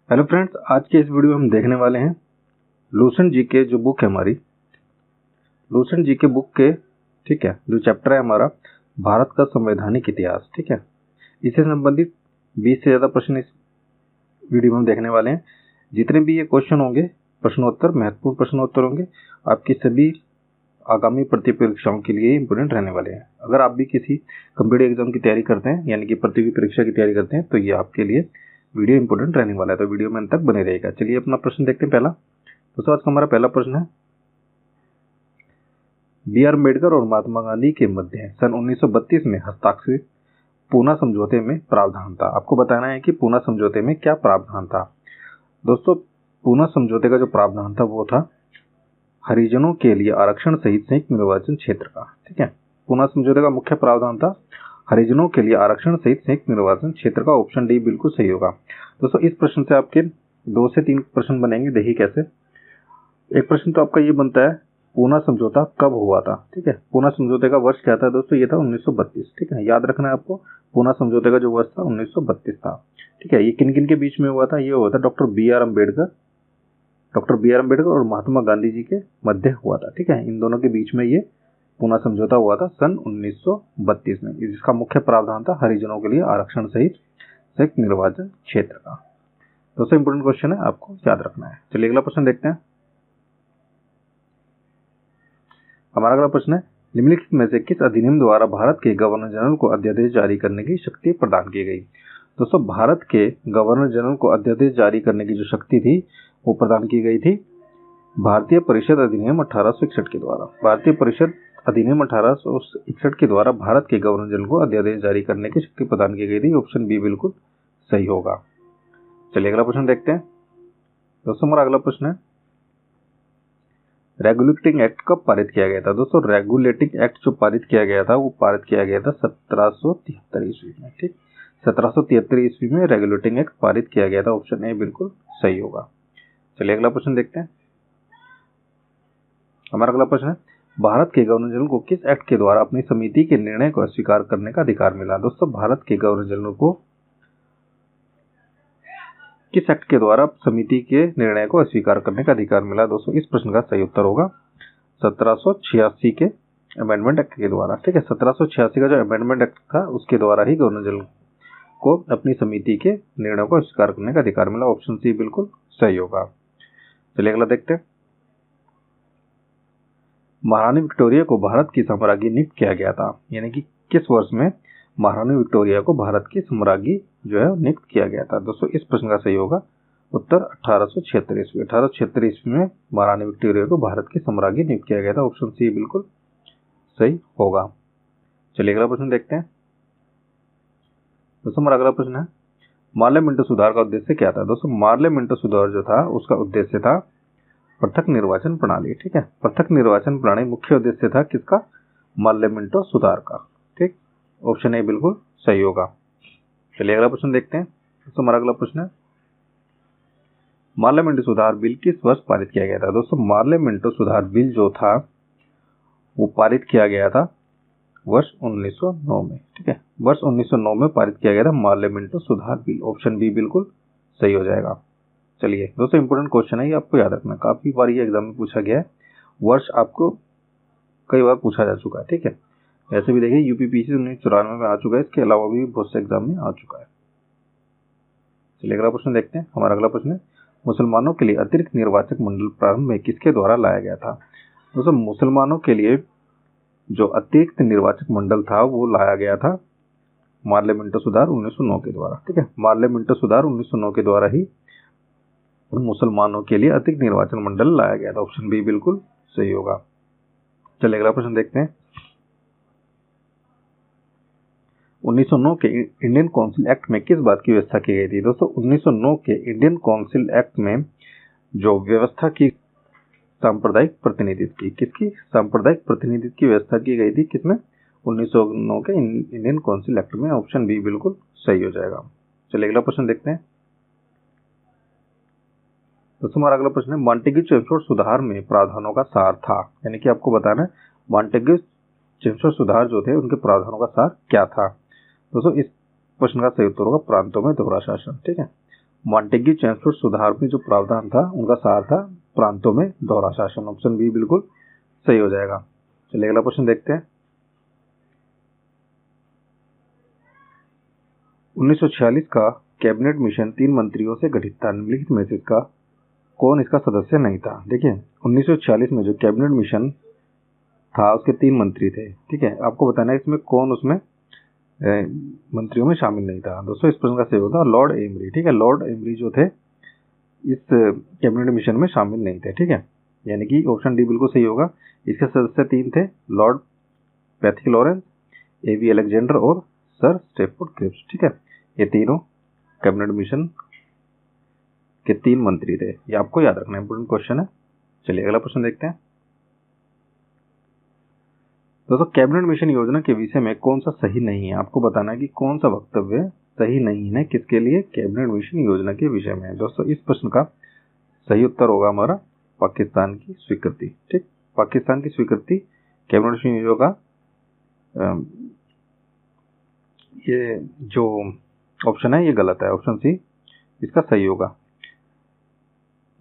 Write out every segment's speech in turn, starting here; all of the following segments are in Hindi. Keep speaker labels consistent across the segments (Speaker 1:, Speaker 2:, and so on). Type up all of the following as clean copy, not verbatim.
Speaker 1: हेलो फ्रेंड्स, आज के इस वीडियो में हम देखने वाले हैं लूसेंट जी के जो बुक है हमारी लूसेंट जी के बुक के ठीक है जो चैप्टर है हमारा भारत का संवैधानिक इतिहास। ठीक है, इससे संबंधित 20 से ज़्यादा प्रश्न इस वीडियो में हम देखने वाले हैं। जितने भी ये क्वेश्चन होंगे, प्रश्नोत्तर, महत्वपूर्ण प्रश्नोत्तर होंगे, आपकी सभी आगामी प्रतिपरीक्षाओं के लिए इंपोर्टेंट रहने वाले हैं। अगर आप भी किसी कम्पिटिटिव एग्जाम की तैयारी करते हैं, यानी कि प्रतियोगी परीक्षा की तैयारी करते हैं, तो ये आपके लिए वीडियो इंपोर्टेंट रहने वाला है, तो वीडियो में अंत तक बने रहेगा। चलिए अपना प्रश्न देखते हैं। पहला दोस्तों, आज का हमारा पहला प्रश्न है, बी आर अम्बेडकर और महात्मा गांधी के मध्य सन 1932 में हस्ताक्षरित पूना समझौते में प्रावधान था। आपको बताना है कि पूना समझौते में क्या प्रावधान था। दोस्तों, पूना समझौते का जो प्रावधान था वो था हरिजनों के लिए आरक्षण सहित संयुक्त निर्वाचन क्षेत्र का। ठीक है, पूना समझौते का मुख्य प्रावधान था हरिजनों के लिए आरक्षण सहित संयुक्त निर्वाचन क्षेत्र का। ऑप्शन डी बिल्कुल सही होगा। दोस्तों, इस प्रश्न से आपके 2 से 3 प्रश्न बनेंगे। देखिए कैसे। एक प्रश्न तो आपका ये बनता है, पूना समझौता कब हुआ था। ठीक है, पूना समझौते का वर्ष क्या था दोस्तों, ये था 1932। ठीक है, याद रखना है आपको, पूना समझौते का जो वर्ष था 1932 था। ठीक है, ये किन किन के बीच में हुआ था, ये हुआ था डॉक्टर बी आर अम्बेडकर और महात्मा गांधी जी के मध्य हुआ था। ठीक है, इन दोनों के बीच में ये पूना समझौता हुआ था सन 1932 में। जिसका मुख्य प्रावधान था हरिजनों के लिए आरक्षण सहित संयुक्त निर्वाचन क्षेत्र का। दोस्तों, इंपोर्टेंट क्वेश्चन है, आपको याद रखना है। चलिए अगला प्रश्न देखते हैं। हमारा अगला प्रश्न है, निम्नलिखित में से किस अधिनियम द्वारा भारत के गवर्नर जनरल को अध्यादेश जारी करने की शक्ति प्रदान की गई। दोस्तों, भारत के गवर्नर जनरल को अध्यादेश जारी करने की जो शक्ति थी वो प्रदान की गई थी भारतीय परिषद अधिनियम 1861 के द्वारा। भारतीय परिषद अधिनियम 1861 के द्वारा भारत के गवर्नर जनरल को अध्यादेश जारी करने की शक्ति प्रदान की गई थी। ऑप्शन बी बिल्कुल सही होगा। चलिए अगला प्रश्न देखते हैं। दोस्तों, हमारा अगला प्रश्न है, रेगुलेटिंग एक्ट कब पारित किया गया था। दोस्तों, रेगुलेटिंग एक्ट जो पारित किया गया था वो पारित किया गया था 1773 ईस्वी में। ठीक, 1773 ईस्वी में रेगुलेटिंग एक्ट पारित किया गया था। ऑप्शन ए बिल्कुल सही होगा। चलिए अगला प्रश्न देखते हैं। हमारा अगला प्रश्न है, भारत के गवर्नर जनरल को किस एक्ट के द्वारा अपनी समिति के निर्णय को अस्वीकार करने का अधिकार मिला। दोस्तों, भारत के गवर्नर जनरल को किस एक्ट के द्वारा समिति के निर्णय को अस्वीकार करने का अधिकार मिला। दोस्तों, इस प्रश्न का सही उत्तर होगा 1786 के अमेंडमेंट एक्ट के द्वारा। ठीक है, 1786 का जो अमेंडमेंट एक्ट था उसके द्वारा ही गवर्नर जनरल को अपनी समिति के निर्णय को अस्वीकार करने का अधिकार मिला। ऑप्शन सी बिल्कुल सही होगा। चलिए अगला देखते हैं। महारानी विक्टोरिया को भारत की सम्राज्ञी नियुक्त किया गया था, यानी कि किस वर्ष में महारानी विक्टोरिया को भारत की सम्राज्ञी जो है नियुक्त किया गया था। दोस्तों, इस प्रश्न का सही होगा उत्तर 1876 ईस्वी। 1876 ईस्वी में महारानी विक्टोरिया को भारत की सम्राज्ञी नियुक्त किया गया था। ऑप्शन सी बिल्कुल सही होगा। चलिए अगला प्रश्न देखते हैं। दोस्तों, हमारा अगला प्रश्न है, मार्ले मिंटो सुधार का उद्देश्य क्या था। दोस्तों, मार्ले मिंटो सुधार जो था उसका उद्देश्य था पृथक निर्वाचन प्रणाली। ठीक है, पृथक निर्वाचन प्रणाली मुख्य उद्देश्य था किसका, मार्ले मिंटो सुधार का। ठीक, ऑप्शन ए बिल्कुल सही होगा। चलिए अगला प्रश्न देखते हैं। दोस्तों, हमारा अगला प्रश्न है, मार्ले मिंटो सुधार बिल किस वर्ष पारित किया गया था। दोस्तों, मार्ले मिंटो सुधार बिल जो था वो पारित किया गया था वर्ष 1909 में। ठीक है, वर्ष 1909 में पारित किया गया था मार्ले मिंटो सुधार बिल। ऑप्शन बी बिल्कुल सही हो जाएगा। चलिए दोस्तों, इंपोर्टेंट क्वेश्चन है, ये आपको याद रखना। काफी बार ये एग्जाम में पूछा गया है, वर्ष आपको कई बार पूछा जा चुका है। ठीक है, ऐसे भी देखिए यूपीपीसी 1994 में आ चुका है, इसके अलावा भी बहुत से एग्जाम में आ चुका है। चलिए अगला प्रश्न देखते हैं। हमारा अगला प्रश्न है, मुसलमानों के लिए अतिरिक्त निर्वाचक मंडल प्रारंभ में किसके द्वारा लाया गया था। दोस्तों, मुसलमानों के लिए जो अतिरिक्त निर्वाचक मंडल था वो लाया गया था मार्ले मिंटो सुधार 1909 के द्वारा। ठीक है, मार्ले मिंटो सुधार 1909 के द्वारा ही मुसलमानों के लिए अतिरिक्त निर्वाचन मंडल लाया गया था। ऑप्शन बी बिल्कुल सही होगा। चलिए अगला प्रश्न देखते हैं। 1909 के इंडियन काउंसिल एक्ट में किस बात की व्यवस्था की गई थी। दोस्तों, 1909 के इंडियन काउंसिल एक्ट में जो व्यवस्था की सांप्रदायिक प्रतिनिधित्व की, किसकी सांप्रदायिक प्रतिनिधित्व की व्यवस्था की गई थी, किसमें, 1909 के इंडियन काउंसिल एक्ट में। ऑप्शन बी बिल्कुल सही हो जाएगा। चलिए अगला प्रश्न देखते हैं। दोस्तों, हमारा अगला प्रश्न है, मॉन्टेग्यू चेमस्फोर्ड सुधार में प्रावधानों का सार था, यानी कि आपको बताना है मॉन्टेग्यू चेमस्फोर्ड सुधार जो थे उनके प्रावधानों का सार क्या था। दोस्तों, इस प्रश्न का सही उत्तर होगा प्रांतों में दोहरा शासन। ठीक है, मॉन्टेग्यू चैंसलर सुधार में जो प्रावधान था उनका सार था प्रांतों में दोहरा शासन। ऑप्शन बी बिल्कुल सही हो जाएगा। चलिए अगला प्रश्न देखते हैं। 1946 का कैबिनेट मिशन 3 मंत्रियों से गठित था, निम्नलिखित में से इसका कौन इसका सदस्य नहीं था। देखिए 1946 में जो कैबिनेट मिशन था उसके 3 मंत्री थे। ठीक है, आपको बताना है इसमें कौन उसमें मंत्रियों में शामिल नहीं था। दोस्तों इस प्रश्न का सही होता लॉर्ड एमरी। ठीक है, लॉर्ड एमरी जो थे इस कैबिनेट मिशन में शामिल नहीं थे। ठीक है, यानी कि ऑप्शन डी बिल्कुल सही होगा। इसके सदस्य 3 थे, लॉर्ड पैथिक लॉरेंस, एवी अलेक्जेंडर और सर स्टेफोर्ड क्रिप्स। ठीक है, ये तीनों कैबिनेट मिशन के 3 मंत्री थे। ये आपको याद रखना इंपोर्टेंट क्वेश्चन है। चलिए अगला प्रश्न देखते हैं। दोस्तों कैबिनेट मिशन योजना के विषय में कौन सा सही नहीं है, आपको बताना है कि कौन सा वक्तव्य सही नहीं है किसके लिए, कैबिनेट मिशन योजना के विषय में। दोस्तों इस प्रश्न का सही उत्तर होगा हमारा पाकिस्तान की स्वीकृति। ठीक, पाकिस्तान की स्वीकृति कैबिनेट मिशन योजना का ये जो ऑप्शन है ये गलत है, ऑप्शन सी इसका सही होगा।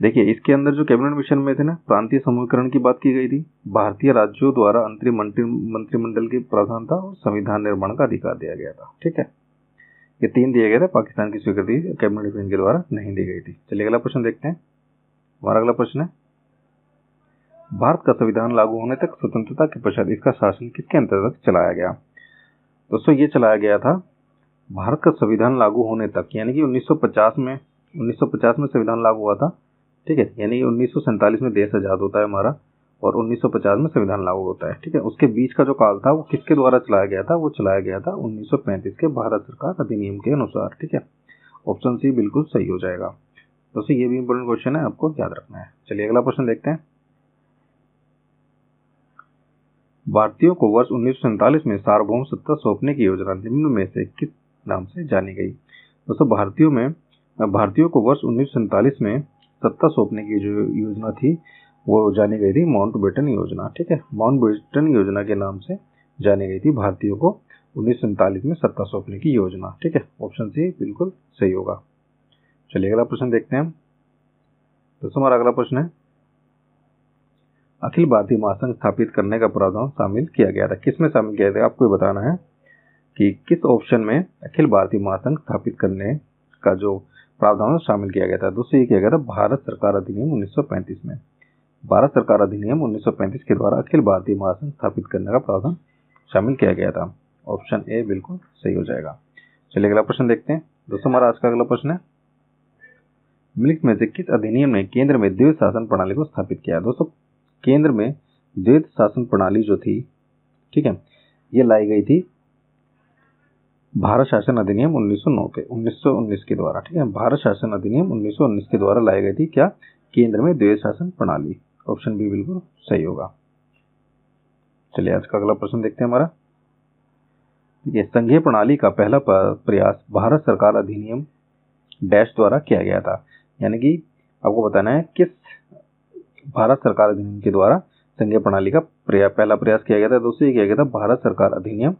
Speaker 1: देखिए इसके अंदर जो कैबिनेट मिशन में थे ना, प्रांतीय समूहीकरण की बात की गई थी, भारतीय राज्यों द्वारा अंतरिम मंत्रिमंडल की प्रावधान था और संविधान निर्माण का अधिकार दिया गया था। ठीक है, ये 3 दिए गए थे, पाकिस्तान की स्वीकृति कैबिनेट मिशन के द्वारा नहीं दी गई थी। चलिए अगला प्रश्न देखते हैं। हमारा अगला प्रश्न है, भारत का संविधान लागू होने तक स्वतंत्रता के पश्चात इसका शासन किसके अंतर्गत चलाया गया। दोस्तों ये चलाया गया था भारत का संविधान लागू होने तक, यानी कि 1950 में संविधान लागू हुआ था। ठीक है, यानी 1947 में देश आजाद होता है हमारा और 1950 में संविधान लागू होता है। ठीक है, उसके बीच का जो काल था वो किसके द्वारा चलाया गया था, वो चलाया गया था 1935 के भारत सरकार अधिनियम के अनुसार। ठीक है, ऑप्शन सी बिल्कुल सही हो जाएगा। दोस्तों ये भी इंपोर्टेंट क्वेश्चन है, आपको याद रखना है। चलिए अगला प्रश्न देखते हैं। भारतीयों को वर्ष 1947 में सार्वभौम सत्ता सौंपने की योजना निम्न में से किस नाम से जानी गई। दोस्तों भारतीयों को वर्ष 1947 में सत्ता सौंपने की जो योजना थी वो जानी गई थी माउंटबेटन योजना। ठीक है, माउंटबेटन योजना के नाम से जानी गई थी भारतीयों को 1947 में सत्ता सौंपने की योजना। ठीक है, ऑप्शन सी बिल्कुल सही होगा। चलिए अगला प्रश्न देखते हैं। दोस्तों हमारा अगला प्रश्न है, अखिल भारतीय महासंघ स्थापित करने का प्रावधान शामिल किया गया था, किसमें शामिल किया गया, आपको बताना है कि किस ऑप्शन में अखिल भारतीय महासंघ स्थापित करने का जो प्रावधान शामिल किया गया था। दोस्तों ये किया गया था भारत सरकार अधिनियम 1935 में। भारत सरकार अधिनियम 1935 के द्वारा अखिल भारतीय महासंघ स्थापित करने का प्रावधान शामिल किया गया था। ऑप्शन ए बिल्कुल सही हो जाएगा। चलिए अगला प्रश्न देखते हैं। दोस्तों हमारा आज का अगला प्रश्न है, निम्नलिखित में से किस अधिनियम ने केंद्र में द्वैध शासन प्रणाली को स्थापित किया। दोस्तों केंद्र में द्वैध शासन प्रणाली जो थी, ठीक है, ये लाई गई थी भारत शासन अधिनियम 1919 के द्वारा। ठीक है, भारत शासन अधिनियम 1919 के द्वारा लाई गई थी क्या, केंद्र में द्वैध शासन प्रणाली। ऑप्शन बी बिल्कुल सही होगा। चलिए आज का अगला प्रश्न देखते हैं हमारा। देखिए संघीय प्रणाली का पहला प्रयास भारत सरकार अधिनियम डैश द्वारा किया गया था, यानी कि आपको बताना है किस भारत सरकार अधिनियम के द्वारा संघीय प्रणाली का पहला प्रयास किया गया था। दोस्तों ये किया गया था भारत सरकार अधिनियम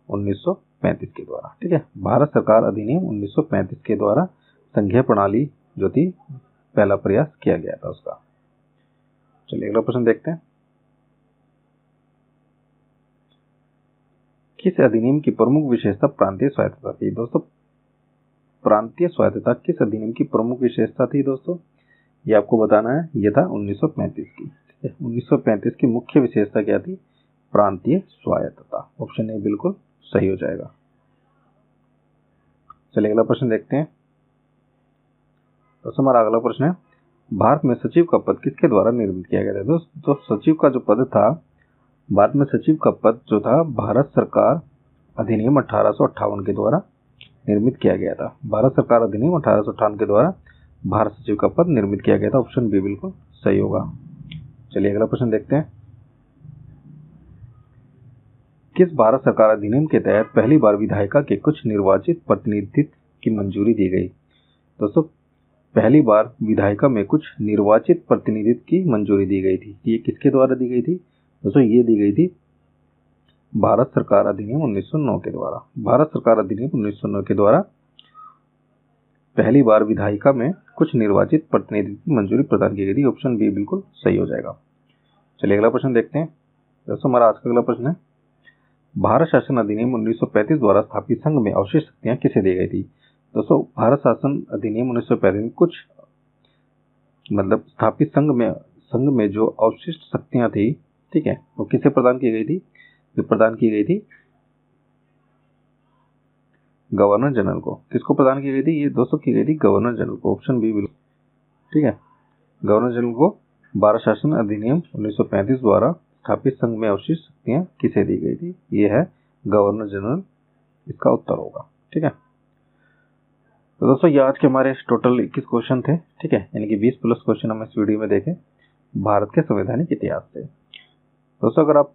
Speaker 1: 1935 के द्वारा। ठीक है, भारत सरकार अधिनियम 1935 के द्वारा संघीय प्रणाली जो थी पहला प्रयास किया गया था उसका। चलिए अगला प्रश्न देखते हैं। किस अधिनियम की प्रमुख विशेषता प्रांतीय स्वायत्तता थी। दोस्तों प्रांतीय स्वायत्तता किस अधिनियम की प्रमुख विशेषता थी। दोस्तों ये आपको बताना है, ये था 1935 की। ठीक है, 1935 की मुख्य विशेषता क्या थी, प्रांतीय स्वायत्तता। ऑप्शन ए बिल्कुल सही हो जाएगा। चलिए अगला प्रश्न देखते हैं। दोस्तों हमारा अगला प्रश्न है, भारत में सचिव का पद किसके द्वारा निर्मित किया गया था। दोस्तों सचिव का जो पद था, भारत में सचिव का पद जो था भारत सरकार अधिनियम 1858 के द्वारा निर्मित किया गया था। भारत सरकार अधिनियम 1858 के द्वारा भारत सचिव का पद निर्मित किया गया था। ऑप्शन बी बिल्कुल सही होगा। चलिए अगला प्रश्न देखते हैं। किस भारत सरकार अधिनियम के तहत पहली बार विधायिका के कुछ निर्वाचित प्रतिनिधित्व की मंजूरी दी गई। दोस्तों पहली बार विधायिका में कुछ निर्वाचित प्रतिनिधित्व की मंजूरी दी गई थी। ये किसके द्वारा दी गई थी। दोस्तों ये दी गई थी भारत सरकार अधिनियम 1909 के द्वारा। भारत सरकार अधिनियम 1909 के द्वारा पहली बार विधायिका में कुछ निर्वाचित प्रतिनिधि की मंजूरी प्रदान की गई थी। ऑप्शन बी बिल्कुल सही हो जाएगा। चलिए अगला प्रश्न देखते हैं दोस्तों। हमारा आज का अगला प्रश्न है, भारत शासन अधिनियम 1935 द्वारा स्थापित संघ में अवशिष्ट शक्तियां किसे दी गई थी? दोस्तों भारत शासन अधिनियम 1935 में कुछ स्थापित संघ में जो अवशिष्ट शक्तियां थी, ठीक है, वो किसे प्रदान की गई थी? ये प्रदान की गई थी गवर्नर जनरल को। किसको प्रदान की गई थी? ये दोस्तों की गई थी गवर्नर जनरल को। ऑप्शन बी बिल्कुल ठीक है, गवर्नर जनरल को भारत शासन अधिनियम 1935 द्वारा स्थापित संघ में अवशिष्ट शक्तियां किसे दी गई थी? ये है गवर्नर जनरल, इसका उत्तर होगा। ठीक है, तो दोस्तों ये आज के हमारे टोटल 21 क्वेश्चन थे। ठीक है, यानी कि 20 प्लस क्वेश्चन हम इस वीडियो में देखें भारत के संवैधानिक इतिहास से। दोस्तों अगर आप